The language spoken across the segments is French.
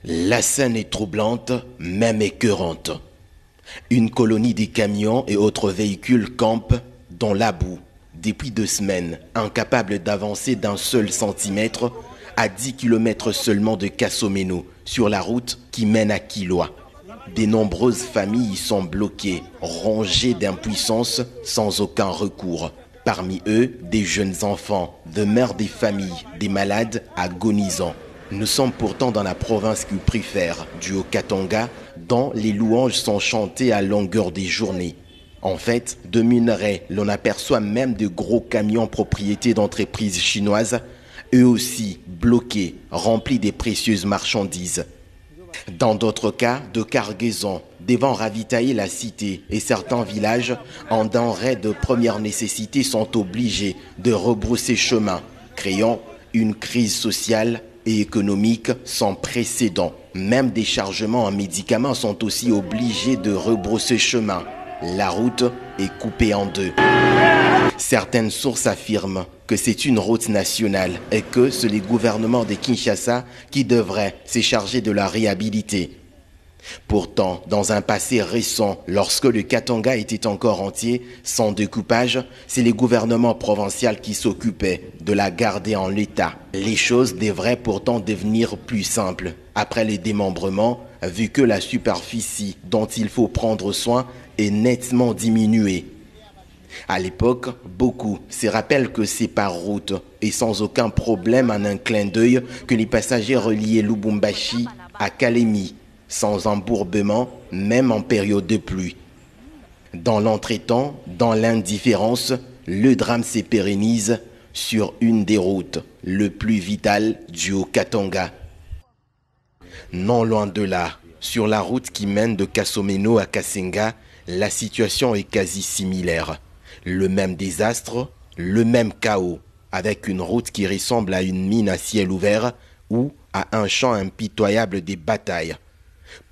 La scène est troublante, même écœurante. Une colonie de camions et autres véhicules campent dans la boue depuis 2 semaines, incapables d'avancer d'un seul centimètre à 10 km seulement de Kassomeno, sur la route qui mène à Kilwa. De nombreuses familles y sont bloquées, rongées d'impuissance sans aucun recours. Parmi eux, des jeunes enfants, des mères des familles, des malades agonisants. Nous sommes pourtant dans la province culprifère du Haut-Katanga, dont les louanges sont chantées à longueur des journées. En fait, de minerais, l'on aperçoit même de gros camions propriétés d'entreprises chinoises, eux aussi bloqués, remplis des précieuses marchandises. Dans d'autres cas, de cargaisons devant ravitailler la cité et certains villages en denrées de première nécessité sont obligés de rebrousser chemin, créant une crise sociale et économique sans précédent. Même des chargements en médicaments sont aussi obligés de rebrousser chemin. La route est coupée en deux. Certaines sources affirment que c'est une route nationale et que c'est le gouvernement de Kinshasa qui devrait se charger de la réhabiliter. Pourtant, dans un passé récent, lorsque le Katanga était encore entier, sans découpage, c'est le gouvernement provincial qui s'occupait de la garder en l'état. Les choses devraient pourtant devenir plus simples après les démembrements, vu que la superficie dont il faut prendre soin est nettement diminuée. À l'époque, beaucoup se rappellent que c'est par route et sans aucun problème en un clin d'œil que les passagers reliaient Lubumbashi à Kalemi, sans embourbement, même en période de pluie. Dans l'entretemps, dans l'indifférence, le drame se pérennise sur une des routes le plus vitales du Haut-Katanga. Non loin de là, sur la route qui mène de Kassomeno à Kasenga, la situation est quasi similaire. Le même désastre, le même chaos, avec une route qui ressemble à une mine à ciel ouvert ou à un champ impitoyable des batailles.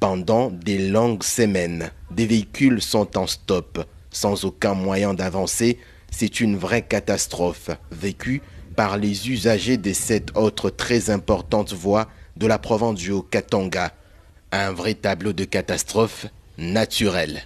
Pendant des longues semaines, des véhicules sont en stop, sans aucun moyen d'avancer. C'est une vraie catastrophe vécue par les usagers de cette autre très importante voie de la province du Haut-Katanga. Un vrai tableau de catastrophe naturelle.